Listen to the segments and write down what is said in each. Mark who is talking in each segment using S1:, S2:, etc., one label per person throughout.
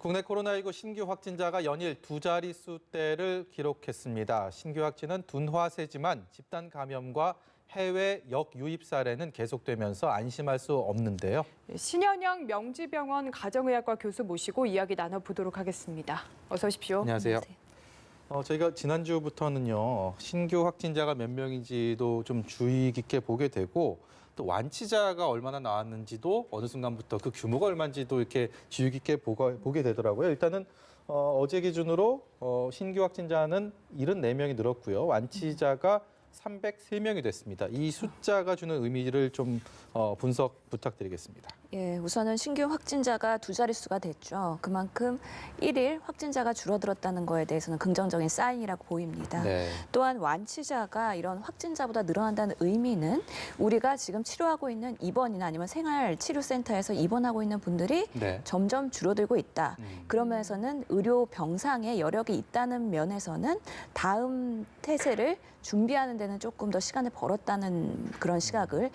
S1: 국내 코로나19 신규 확진자가 연일 두 자릿수대를 기록했습니다. 신규 확진은 둔화세지만 집단 감염과 해외 역유입 사례는 계속되면서 안심할 수 없는데요.
S2: 신현영 명지병원 가정의학과 교수 모시고 이야기 나눠보도록 하겠습니다. 어서 오십시오.
S1: 안녕하세요. 저희가 지난주부터는요, 신규 확진자가 몇 명인지도 좀 주의 깊게 보게 되고 또 완치자가 얼마나 나왔는지도 어느 순간부터 그 규모가 얼마인지도 이렇게 주의 깊게 보게 되더라고요. 일단은 어제 기준으로 신규 확진자는 74명이 늘었고요. 완치자가 303명이 됐습니다. 이 숫자가 주는 의미를 좀 분석 부탁드리겠습니다.
S3: 예, 우선은 신규 확진자가 두 자릿수가 됐죠. 그만큼 1일 확진자가 줄어들었다는 거에 대해서는 긍정적인 사인이라고 보입니다.
S1: 네.
S3: 또한 완치자가 이런 확진자보다 늘어난다는 의미는 우리가 지금 치료하고 있는 입원이나 아니면 생활치료센터에서 입원하고 있는 분들이
S1: 네.
S3: 점점 줄어들고 있다. 그러면서는 의료 병상에 여력이 있다는 면에서는 다음 태세를 준비하는 데는 조금 더 시간을 벌었다는 그런 시각을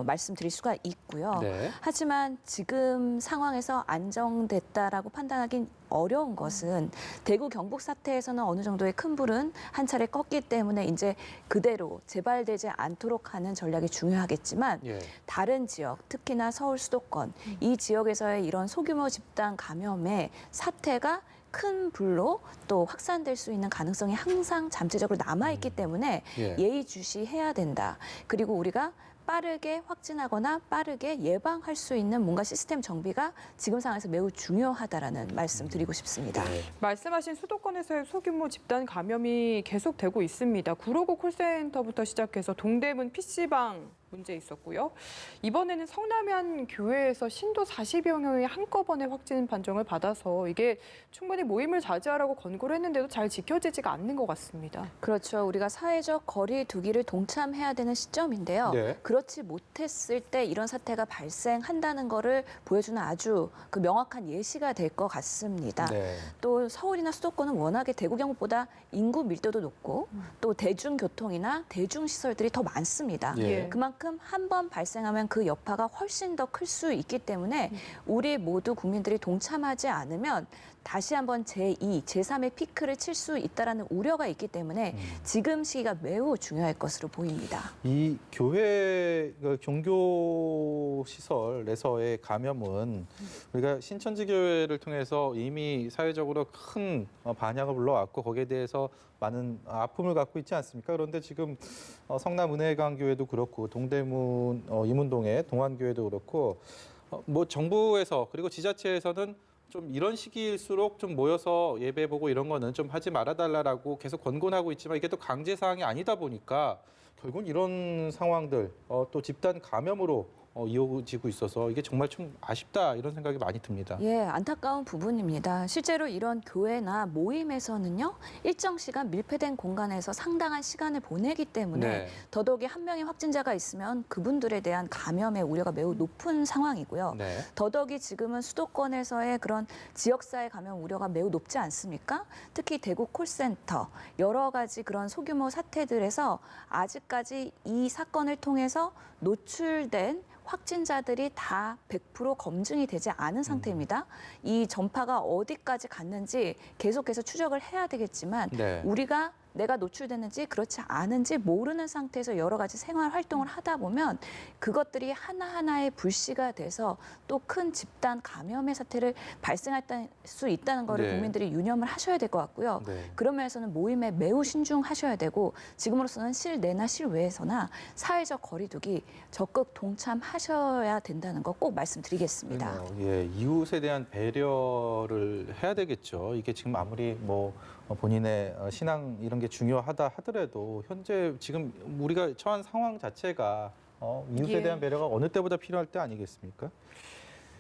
S3: 말씀드릴 수가 있고요.
S1: 네.
S3: 하지만 지금 상황에서 안정됐다라고 판단하긴 어려운 것은 대구 경북 사태에서는 어느 정도의 큰 불은 한 차례 껐기 때문에 이제 그대로 재발되지 않도록 하는 전략이 중요하겠지만
S1: 예.
S3: 다른 지역, 특히나 서울 수도권 이 지역에서의 이런 소규모 집단 감염의 사태가 큰 불로 또 확산될 수 있는 가능성이 항상 잠재적으로 남아있기 때문에
S1: 예.
S3: 예의주시해야 된다. 그리고 우리가 빠르게 확진하거나 빠르게 예방할 수 있는 뭔가 시스템 정비가 지금 상황에서 매우 중요하다라는 말씀 드리고 싶습니다.
S1: 네.
S2: 말씀하신 수도권에서의 소규모 집단 감염이 계속되고 있습니다. 959 콜센터부터 시작해서 동대문 PC방 문제 있었고요. 이번에는 성남현 교회에서 신도 40여 명이 한꺼번에 확진 판정을 받아서 이게 충분히 모임을 자제하라고 권고를 했는데도 잘 지켜지지가 않는 것 같습니다.
S3: 그렇죠. 우리가 사회적 거리 두기를 동참해야 되는 시점인데요.
S1: 네.
S3: 그렇지 못했을 때 이런 사태가 발생한다는 거를 보여주는 아주 그 명확한 예시가 될 것 같습니다.
S1: 네.
S3: 또 서울이나 수도권은 워낙에 대구 경북보다 인구 밀도도 높고 또 대중교통이나 대중시설들이 더 많습니다.
S1: 예.
S3: 그만큼 한 번 발생하면 그 여파가 훨씬 더 클 수 있기 때문에 우리 모두 국민들이 동참하지 않으면 다시 한번 제2, 제3의 피크를 칠 수 있다는 우려가 있기 때문에 지금 시기가 매우 중요할 것으로 보입니다.
S1: 이 교회 종교 시설에서의 감염은 우리가 신천지 교회를 통해서 이미 사회적으로 큰 반향을 불러왔고 거기에 대해서 많은 아픔을 갖고 있지 않습니까? 그런데 지금 성남 은혜강 교회도 그렇고 동대문 이문동의 동안교회도 그렇고 뭐 정부에서 그리고 지자체에서는 좀 이런 시기일수록 좀 모여서 예배 보고 이런 거는 좀 하지 말아달라고 계속 권고하고 있지만 이게 또 강제 사항이 아니다 보니까 결국은 이런 상황들 또 집단 감염으로 이어지고 있어서 이게 정말 좀 아쉽다 이런 생각이 많이 듭니다.
S3: 예, 안타까운 부분입니다. 실제로 이런 교회나 모임에서는요, 일정 시간 밀폐된 공간에서 상당한 시간을 보내기 때문에
S1: 네.
S3: 더더욱이 한 명의 확진자가 있으면 그분들에 대한 감염의 우려가 매우 높은 상황이고요.
S1: 네.
S3: 더더욱이 지금은 수도권에서의 그런 지역사회 감염 우려가 매우 높지 않습니까? 특히 대구 콜센터, 여러 가지 그런 소규모 사태들에서 아직까지 이 사건을 통해서 노출된 확진자들이 다 100% 검증이 되지 않은 상태입니다. 이 전파가 어디까지 갔는지 계속해서 추적을 해야 되겠지만
S1: 네.
S3: 우리가 내가 노출됐는지 그렇지 않은지 모르는 상태에서 여러 가지 생활 활동을 하다 보면 그것들이 하나하나의 불씨가 돼서 또 큰 집단 감염의 사태를 발생할 수 있다는 것을
S1: 네.
S3: 국민들이 유념을 하셔야 될 것 같고요.
S1: 네.
S3: 그런 면에서는 모임에 매우 신중하셔야 되고 지금으로서는 실내나 실외에서나 사회적 거리두기 적극 동참하셔야 된다는 거 꼭 말씀드리겠습니다.
S1: 예, 이웃에 대한 배려를 해야 되겠죠. 이게 지금 아무리 뭐 본인의 신앙 이런 게 중요하다 하더라도 현재 지금 우리가 처한 상황 자체가 이웃에
S2: 예.
S1: 대한 배려가 어느 때보다 필요할 때 아니겠습니까?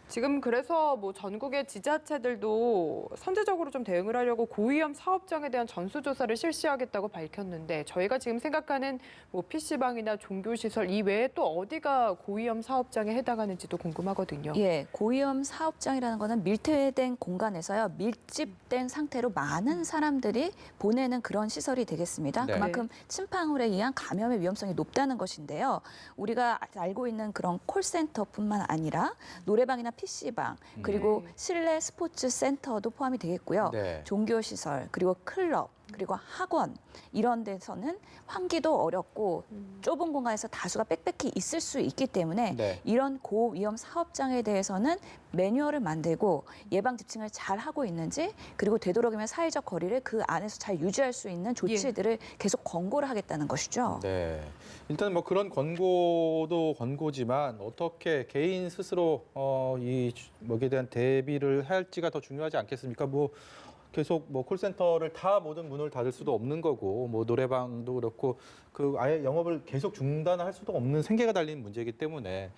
S2: 지금 그래서 뭐 전국의 지자체들도 선제적으로 좀 대응을 하려고 고위험 사업장에 대한 전수조사를 실시하겠다고 밝혔는데 저희가 지금 생각하는 뭐 PC방이나 종교시설 이외에 또 어디가 고위험 사업장에 해당하는지도 궁금하거든요.
S3: 예, 고위험 사업장이라는 거는 밀폐된 공간에서요, 밀집된 상태로 많은 사람들이 보내는 그런 시설이 되겠습니다.
S1: 네.
S3: 그만큼 침방울에 의한 감염의 위험성이 높다는 것인데요. 우리가 알고 있는 그런 콜센터뿐만 아니라 노래방이나 PC방, 그리고
S2: 네.
S3: 실내 스포츠 센터도 포함이 되겠고요.
S1: 네.
S3: 종교시설, 그리고 클럽, 그리고 학원 이런 데서는 환기도 어렵고 좁은 공간에서 다수가 빽빽히 있을 수 있기 때문에
S1: 네.
S3: 이런 고위험 사업장에 대해서는 매뉴얼을 만들고 예방 집층을 잘 하고 있는지, 그리고 되도록이면 사회적 거리를 그 안에서 잘 유지할 수 있는 조치들을 계속 권고를 하겠다는 것이죠.
S1: 네. 일단 뭐 그런 권고도 권고지만 어떻게 개인 스스로 이 뭐에 대한 대비를 할지가 더 중요하지 않겠습니까? 뭐 계속 뭐 콜센터를 다 모든 문을 닫을 수도 없는 거고, 뭐 노래방도 그렇고 그 아예 영업을 계속 중단할 수도 없는 생계가 달린 문제이기 때문에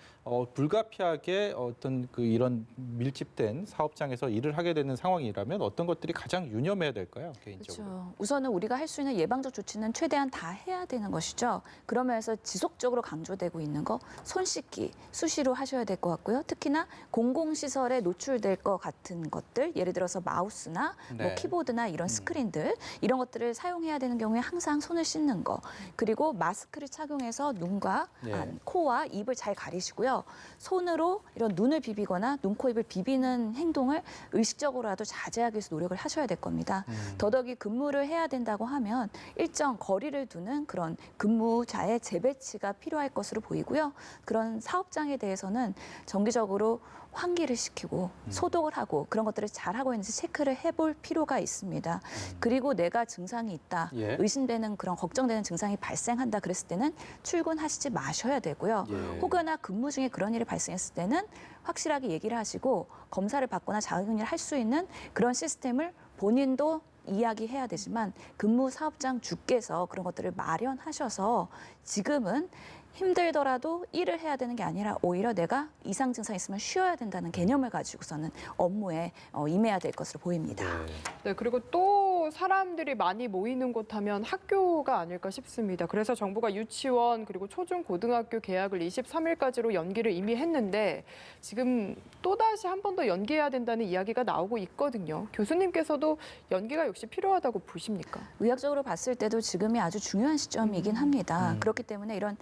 S1: 불가피하게 어떤 그 이런 밀집된 사업장에서 일을 하게 되는 상황이라면 어떤 것들이 가장 유념해야 될까요, 개인적으로?
S3: 그렇죠. 우선은 우리가 할 수 있는 예방적 조치는 최대한 다 해야 되는 것이죠. 그러면서 지속적으로 강조되고 있는 거, 손 씻기 수시로 하셔야 될 것 같고요. 특히나 공공시설에 노출될 것 같은 것들, 예를 들어서 마우스나 뭐
S1: 네.
S3: 키보드나 이런 스크린들, 이런 것들을 사용해야 되는 경우에 항상 손을 씻는 거, 그리고 마스크를 착용해서 눈과
S1: 네.
S3: 코와 입을 잘 가리시고요. 손으로 이런 눈을 비비거나 눈, 코, 입을 비비는 행동을 의식적으로라도 자제하기 위해서 노력을 하셔야 될 겁니다. 더더욱이 근무를 해야 된다고 하면 일정 거리를 두는 그런 근무자의 재배치가 필요할 것으로 보이고요. 그런 사업장에 대해서는 정기적으로 환기를 시키고 소독을 하고 그런 것들을 잘 하고 있는지 체크를 해볼 필요가 있습니다. 그리고 내가 증상이 있다,
S1: 예.
S3: 의심되는 그런 걱정되는 증상이 발생한다 그랬을 때는 출근하시지 마셔야 되고요.
S1: 예.
S3: 혹여나 근무 중에 그런 일이 발생했을 때는 확실하게 얘기를 하시고 검사를 받거나 자가격리를 할 수 있는 그런 시스템을 본인도 이야기해야 되지만 근무 사업장 주께서 그런 것들을 마련하셔서 지금은 힘들더라도 일을 해야 되는 게 아니라 오히려 내가 이상 증상이 있으면 쉬어야 된다는 개념을 가지고서는 업무에 임해야 될 것으로 보입니다.
S1: 네.
S2: 네, 그리고 또 사람들이 많이 모이는 곳 하면 학교가 아닐까 싶습니다. 그래서 정부가 유치원 그리고 초중 고등학교 개학을 23일까지로 연기를 이미 했는데 지금 또다시 한 번 더 연기해야 된다는 이야기가 나오고 있거든요. 교수님께서도 연기가 역시 필요하다고 보십니까?
S3: 의학적으로 봤을 때도 지금이 아주 중요한 시점이긴 합니다. 그렇기 때문에 이런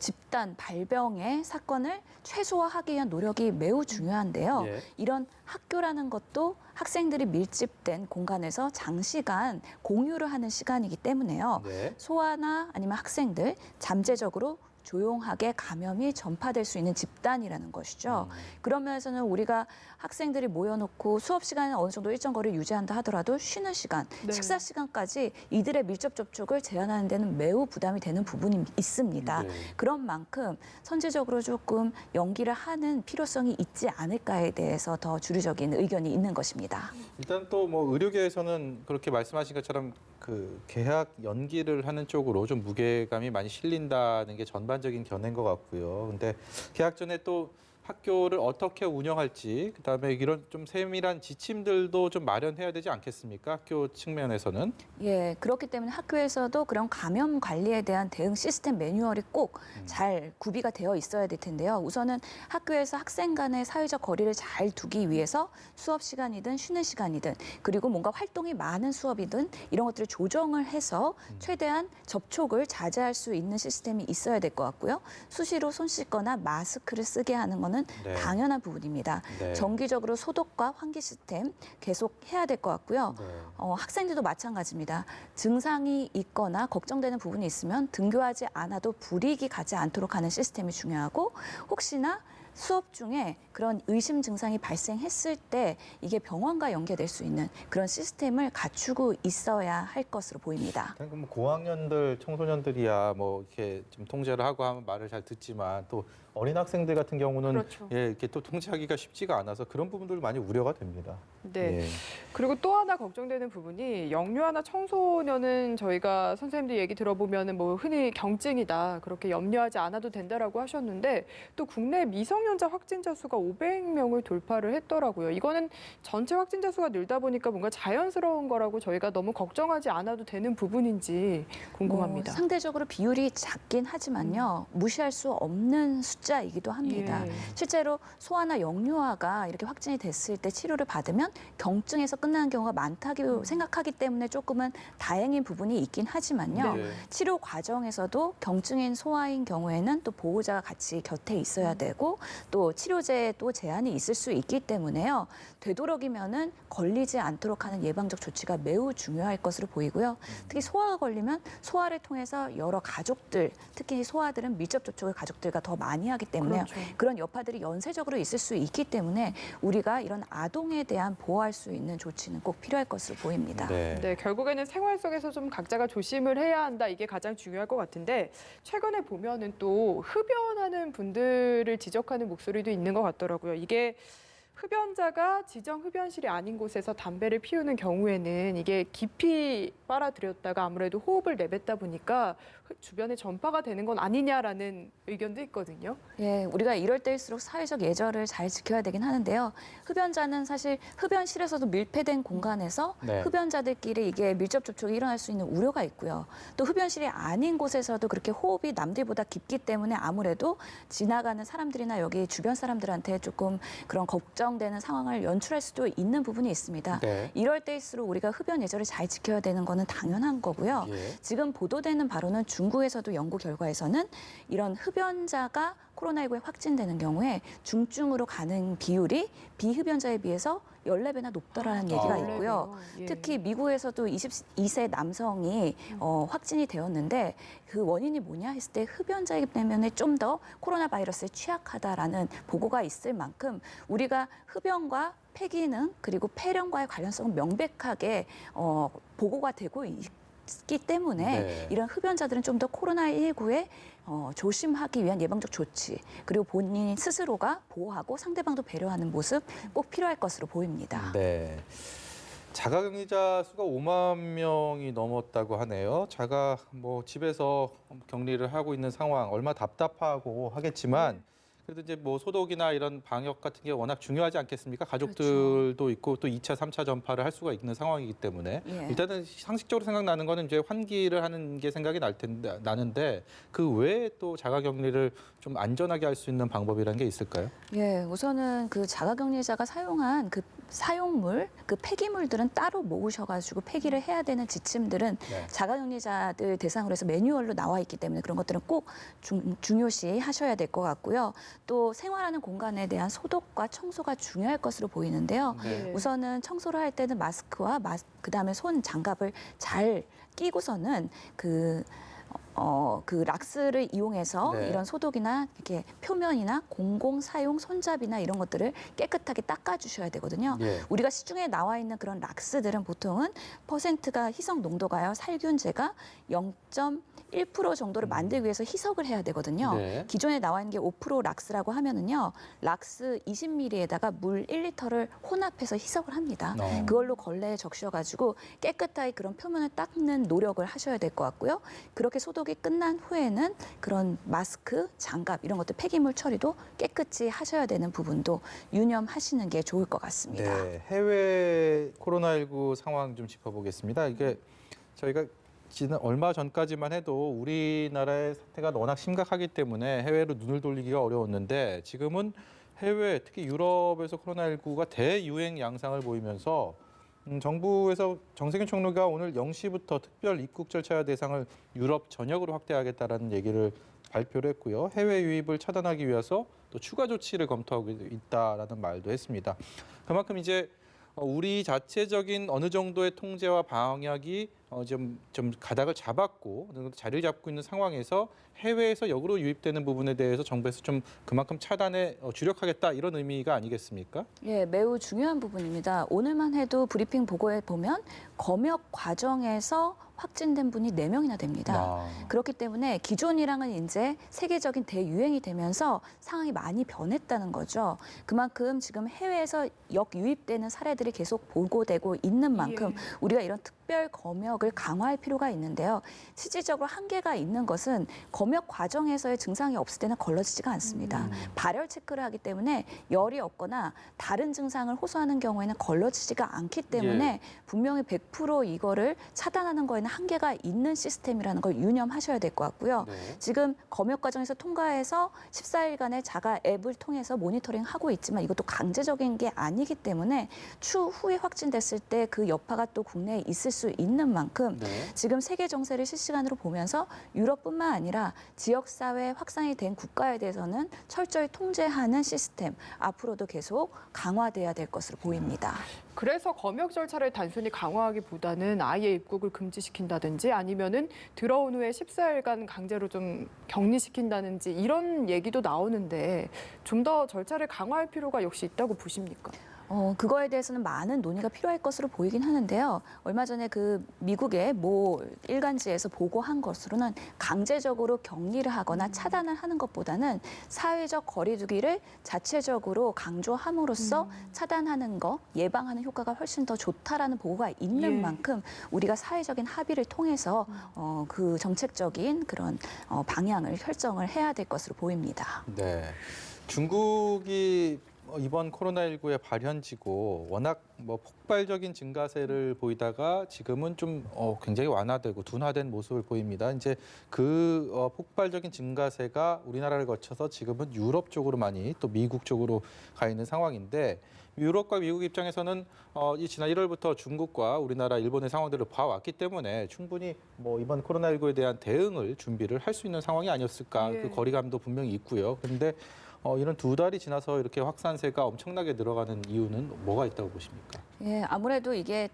S3: 집단 발병의 사건을 최소화하기 위한 노력이 매우 중요한데요.
S1: 예.
S3: 이런 학교라는 것도 학생들이 밀집된 공간에서 장시간 공유를 하는 시간이기 때문에요.
S1: 네.
S3: 소아나 아니면 학생들 잠재적으로 조용하게 감염이 전파될 수 있는 집단이라는 것이죠. 그런 면에서는 우리가 학생들이 모여놓고 수업 시간에 어느 정도 일정 거리를 유지한다 하더라도 쉬는 시간,
S2: 네.
S3: 식사 시간까지 이들의 밀접 접촉을 제한하는 데는 매우 부담이 되는 부분이 있습니다.
S1: 네.
S3: 그런 만큼 선제적으로 조금 연기를 하는 필요성이 있지 않을까에 대해서 더 주류적인 의견이 있는 것입니다.
S1: 일단 또 뭐 의료계에서는 그렇게 말씀하신 것처럼 그 개학 연기를 하는 쪽으로 좀 무게감이 많이 실린다는 게 전반적인 견해인 것 같고요. 근데 개학 전에 또 학교를 어떻게 운영할지, 그다음에 이런 좀 세밀한 지침들도 좀 마련해야 되지 않겠습니까? 학교 측면에서는.
S3: 예, 그렇기 때문에 학교에서도 그런 감염 관리에 대한 대응 시스템 매뉴얼이 꼭 잘 구비가 되어 있어야 될 텐데요. 우선은 학교에서 학생 간의 사회적 거리를 잘 두기 위해서 수업 시간이든 쉬는 시간이든, 그리고 뭔가 활동이 많은 수업이든 이런 것들을 조정을 해서 최대한 접촉을 자제할 수 있는 시스템이 있어야 될 것 같고요. 수시로 손 씻거나 마스크를 쓰게 하는 거는
S1: 네.
S3: 당연한 부분입니다.
S1: 네.
S3: 정기적으로 소독과 환기 시스템 계속 해야 될 것 같고요.
S1: 네.
S3: 학생들도 마찬가지입니다. 증상이 있거나 걱정되는 부분이 있으면 등교하지 않아도 불이익이 가지 않도록 하는 시스템이 중요하고, 혹시나 수업 중에 그런 의심 증상이 발생했을 때 이게 병원과 연계될 수 있는 그런 시스템을 갖추고 있어야 할 것으로 보입니다.
S1: 일단 뭐 고학년들, 청소년들이야 뭐 이렇게 좀 통제를 하고 하면 말을 잘 듣지만 또 어린 학생들 같은 경우는
S2: 그렇죠.
S1: 예, 이렇게 또 통제하기가 쉽지가 않아서 그런 부분들 많이 우려가 됩니다.
S2: 네.
S1: 예.
S2: 그리고 또 하나 걱정되는 부분이 영유아나 청소년은 저희가 선생님들 얘기 들어보면은 뭐 흔히 경증이다, 그렇게 염려하지 않아도 된다라고 하셨는데 또 국내 미성년자 확진자 수가 500명을 돌파를 했더라고요. 이거는 전체 확진자 수가 늘다 보니까 뭔가 자연스러운 거라고 저희가 너무 걱정하지 않아도 되는 부분인지 궁금합니다.
S3: 상대적으로 비율이 작긴 하지만요. 무시할 수 없는 숫자이기도 합니다.
S2: 예.
S3: 실제로 소아나 영유아가 이렇게 확진이 됐을 때 치료를 받으면 경증에서 끝나는 경우가 많다고 생각하기 때문에 조금은 다행인 부분이 있긴 하지만요.
S1: 네.
S3: 치료 과정에서도 경증인 소아인 경우에는 또 보호자가 같이 곁에 있어야 되고, 또 치료제도 제한이 있을 수 있기 때문에요. 되도록이면은 걸리지 않도록 하는 예방적 조치가 매우 중요할 것으로 보이고요. 특히 소아가 걸리면 소아를 통해서 여러 가족들, 특히 소아들은 밀접 접촉을 가족들과 더 많이 하기 때문에
S2: 그렇죠.
S3: 그런 여파들이 연쇄적으로 있을 수 있기 때문에 우리가 이런 아동에 대한 보호할 수 있는 조치는 꼭 필요할 것으로 보입니다.
S1: 네.
S2: 네, 결국에는 생활 속에서 좀 각자가 조심을 해야 한다. 이게 가장 중요할 것 같은데 최근에 보면은 또 흡연하는 분들을 지적하는 목소리도 있는 것 같더라고요. 이게 흡연자가 지정 흡연실이 아닌 곳에서 담배를 피우는 경우에는 이게 깊이 빨아들였다가 아무래도 호흡을 내뱉다 보니까 주변에 전파가 되는 건 아니냐라는 의견도 있거든요.
S3: 예, 우리가 이럴 때일수록 사회적 예절을 잘 지켜야 되긴 하는데요. 흡연자는 사실 흡연실에서도 밀폐된 공간에서
S1: 네.
S3: 흡연자들끼리 이게 밀접 접촉이 일어날 수 있는 우려가 있고요. 또 흡연실이 아닌 곳에서도 그렇게 호흡이 남들보다 깊기 때문에 아무래도 지나가는 사람들이나 여기 주변 사람들한테 조금 그런 걱정되는 상황을 연출할 수도 있는 부분이 있습니다.
S1: 네.
S3: 이럴 때일수록 우리가 흡연 예절을 잘 지켜야 되는 거는 당연한 거고요.
S1: 예.
S3: 지금 보도되는 바로는 중국에서도 연구 결과에서는 이런 흡연자가 코로나19에 확진되는 경우에 중증으로 가는 비율이 비흡연자에 비해서 14배나 높다라는 얘기가 있고요.
S2: 예.
S3: 특히 미국에서도 22세 남성이 확진이 되었는데 그 원인이 뭐냐 했을 때 흡연자이기 때문에 좀 더 코로나 바이러스에 취약하다라는 보고가 있을 만큼 우리가 흡연과 폐기능 그리고 폐렴과의 관련성은 명백하게 보고가 되고 있기 때문에
S1: 네.
S3: 이런 흡연자들은 좀 더 코로나19에 조심하기 위한 예방적 조치 그리고 본인 스스로가 보호하고 상대방도 배려하는 모습 꼭 필요할 것으로 보입니다.
S1: 네. 자가격리자 수가 5만 명이 넘었다고 하네요. 자가 집에서 격리를 하고 있는 상황 얼마 답답하고 하겠지만 그래도 이제 소독이나 이런 방역 같은 게 워낙 중요하지 않겠습니까? 가족들도 있고 또 2차, 3차 전파를 할 수가 있는 상황이기 때문에
S3: 예.
S1: 일단은 상식적으로 생각나는 거는 이제 환기를 하는 게 생각이 나는데 그 외에 또 자가격리를 좀 안전하게 할 수 있는 방법이라는 게 있을까요?
S3: 예, 우선은 그 자가격리자가 사용한 그 사용물, 그 폐기물들은 따로 모으셔가지고 폐기를 해야 되는 지침들은
S1: 네.
S3: 자가격리자들 대상으로 해서 매뉴얼로 나와 있기 때문에 그런 것들은 꼭 중요시 하셔야 될 것 같고요. 또 생활하는 공간에 대한 소독과 청소가 중요할 것으로 보이는데요.
S1: 네.
S3: 우선은 청소를 할 때는 마스크와 그다음에 손 장갑을 잘 끼고서는 그 락스를 이용해서
S1: 네.
S3: 이런 소독이나 이렇게 표면이나 공공 사용 손잡이나 이런 것들을 깨끗하게 닦아주셔야 되거든요.
S1: 예.
S3: 우리가 시중에 나와 있는 그런 락스들은 보통은 퍼센트가 희석 농도가요. 살균제가 0.1% 정도를 만들기 위해서 희석을 해야 되거든요.
S1: 네.
S3: 기존에 나와 있는 게 5% 락스라고 하면은요. 락스 20ml에다가 물 1리터를 혼합해서 희석을 합니다. 그걸로 걸레에 적셔가지고 깨끗하게 그런 표면을 닦는 노력을 하셔야 될 것 같고요. 그렇게 소독이 끝난 후에는 그런 마스크, 장갑 이런 것들 폐기물 처리도 깨끗이 하셔야 되는 부분도 유념하시는 게 좋을 것 같습니다.
S1: 네, 해외 코로나19 상황 좀 짚어보겠습니다. 이게 저희가 지난 얼마 전까지만 해도 우리나라의 사태가 워낙 심각하기 때문에 해외로 눈을 돌리기가 어려웠는데 지금은 해외, 특히 유럽에서 코로나19가 대유행 양상을 보이면서 정부에서 정세균 총리가 오늘 0시부터 특별 입국 절차 대상을 유럽 전역으로 확대하겠다라는 얘기를 발표를 했고요. 해외 유입을 차단하기 위해서 또 추가 조치를 검토하고 있다라는 말도 했습니다. 그만큼 이제 우리 자체적인 어느 정도의 통제와 방역이 좀 가닥을 잡았고 자리를 잡고 있는 상황에서 해외에서 역으로 유입되는 부분에 대해서 정부에서 좀 그만큼 차단에 주력하겠다 이런 의미가 아니겠습니까?
S3: 예, 매우 중요한 부분입니다. 오늘만 해도 브리핑 보고에 보면 검역 과정에서 확진된 분이 4명이나 됩니다. 그렇기 때문에 기존이랑은 이제 세계적인 대유행이 되면서 상황이 많이 변했다는 거죠. 그만큼 지금 해외에서 역유입되는 사례들이 계속 보고되고 있는 만큼 우리가 이런 특별 검역을 강화할 필요가 있는데요. 실질적으로 한계가 있는 것은 검역 과정에서의 증상이 없을 때는 걸러지지가 않습니다. 발열 체크를 하기 때문에 열이 없거나 다른 증상을 호소하는 경우에는 걸러지지가 않기 때문에 분명히 100% 이거를 차단하는 거에는 한계가 있는 시스템이라는 걸 유념하셔야 될 것 같고요.
S1: 네.
S3: 지금 검역 과정에서 통과해서 14일간의 자가 앱을 통해서 모니터링하고 있지만 이것도 강제적인 게 아니기 때문에 추후에 확진됐을 때 그 여파가 또 국내에 있을 수 있는 만큼
S1: 네.
S3: 지금 세계 정세를 실시간으로 보면서 유럽뿐만 아니라 지역사회 확산이 된 국가에 대해서는 철저히 통제하는 시스템 앞으로도 계속 강화돼야 될 것으로 보입니다.
S2: 그래서 검역 절차를 단순히 강화하기보다는 아예 입국을 금지시킨다든지 아니면은 들어온 후에 14일간 강제로 좀 격리시킨다든지 이런 얘기도 나오는데 좀 더 절차를 강화할 필요가 역시 있다고 보십니까?
S3: 그거에 대해서는 많은 논의가 필요할 것으로 보이긴 하는데요. 얼마 전에 그 미국의 모 일간지에서 보고한 것으로는 강제적으로 격리를 하거나 차단을 하는 것보다는 사회적 거리두기를 자체적으로 강조함으로써 차단하는 거, 예방하는 효과가 훨씬 더 좋다라는 보고가 있는
S2: 예.
S3: 만큼 우리가 사회적인 합의를 통해서 그 정책적인 그런 방향을 결정을 해야 될 것으로 보입니다.
S1: 네. 중국이 이번 코로나19의 발현지고 워낙 폭발적인 증가세를 보이다가 지금은 좀 굉장히 완화되고 둔화된 모습을 보입니다. 이제 그 폭발적인 증가세가 우리나라를 거쳐서 지금은 유럽 쪽으로 많이 또 미국 쪽으로 가 있는 상황인데 유럽과 미국 입장에서는 이 지난 1월부터 중국과 우리나라, 일본의 상황들을 봐왔기 때문에 충분히 이번 코로나19에 대한 대응을 준비를 할 수 있는 상황이 아니었을까.
S2: 예.
S1: 그 거리감도 분명히 있고요. 그런데 이런 2달이 지나서 이렇게 확산세가 엄청나게 늘어가는 이유는 뭐가 있다고 보십니까?
S3: 예, 아무래도 이게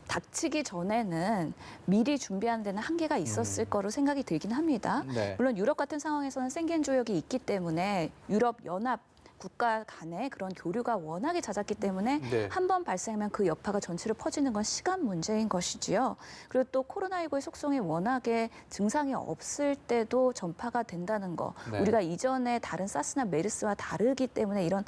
S3: 닥치기 전에는 미리 준비하는 데는 한계가 있었을 거로 생각이 들긴 합니다.
S1: 네.
S3: 물론 유럽 같은 상황에서는 생겐 조약이 있기 때문에 유럽 연합 국가 간의 그런 교류가 워낙에 잦았기 때문에
S1: 네.
S3: 한 번 발생하면 그 여파가 전체로 퍼지는 건 시간 문제인 것이지요. 그리고 또 코로나19의 속성이 워낙에 증상이 없을 때도 전파가 된다는 거.
S1: 네.
S3: 우리가 이전에 다른 사스나 메르스와 다르기 때문에 이런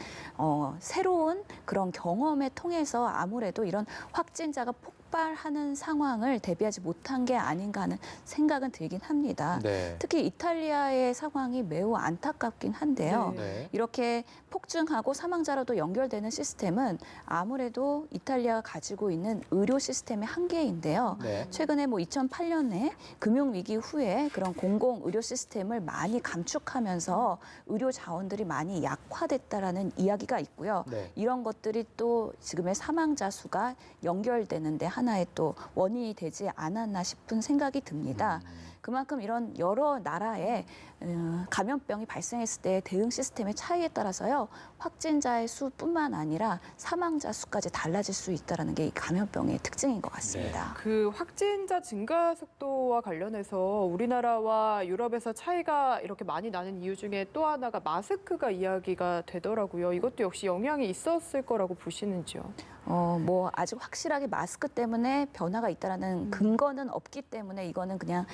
S3: 새로운 그런 경험에 통해서 아무래도 이런 확진자가 폭발하는 상황을 대비하지 못한 게 아닌가 하는 생각은 들긴 합니다.
S1: 네.
S3: 특히 이탈리아의 상황이 매우 안타깝긴 한데요.
S1: 네.
S3: 이렇게 폭증하고 사망자로도 연결되는 시스템은 아무래도 이탈리아가 가지고 있는 의료 시스템의 한계인데요.
S1: 네.
S3: 최근에 2008년에 금융위기 후에 그런 공공 의료 시스템을 많이 감축하면서 의료 자원들이 많이 약화됐다라는 이야기가 있고요.
S1: 네.
S3: 이런 것들이 또 지금의 사망자 수가 연결되는데 하나의 또 원인이 되지 않았나 싶은 생각이 듭니다. 그만큼 이런 여러 나라의 감염병이 발생했을 때 대응 시스템의 차이에 따라서요. 확진자의 수뿐만 아니라 사망자 수까지 달라질 수 있다는 게 이 감염병의 특징인 것 같습니다.
S2: 그 확진자 증가 속도와 관련해서 우리나라와 유럽에서 차이가 이렇게 많이 나는 이유 중에 또 하나가 마스크가 이야기가 되더라고요. 이것도 역시 영향이 있었을 거라고 보시는지요?
S3: 아직 확실하게 마스크 때문에 변화가 있다라는 근거는 없기 때문에 이거는 그냥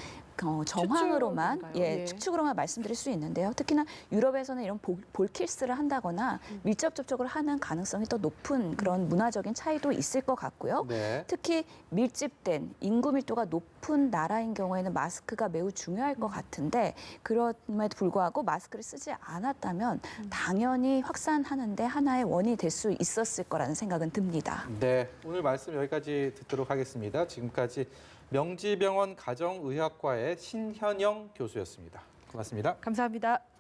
S3: 정황으로만
S2: 추측인가요? 예.
S3: 추측으로만 말씀드릴 수 있는데요. 특히나 유럽에서는 이런 볼킬스를 한다거나 밀접 접촉을 하는 가능성이 더 높은 그런 문화적인 차이도 있을 것 같고요.
S1: 네.
S3: 특히 밀집된 인구 밀도가 높은 나라인 경우에는 마스크가 매우 중요할 것 같은데 그럼에도 불구하고 마스크를 쓰지 않았다면 당연히 확산하는데 하나의 원인이 될 수 있었을 거라는 생각은 듭니다.
S1: 네. 오늘 말씀 여기까지 듣도록 하겠습니다. 지금까지 명지병원 가정의학과의 신현영 교수였습니다. 고맙습니다.
S2: 감사합니다.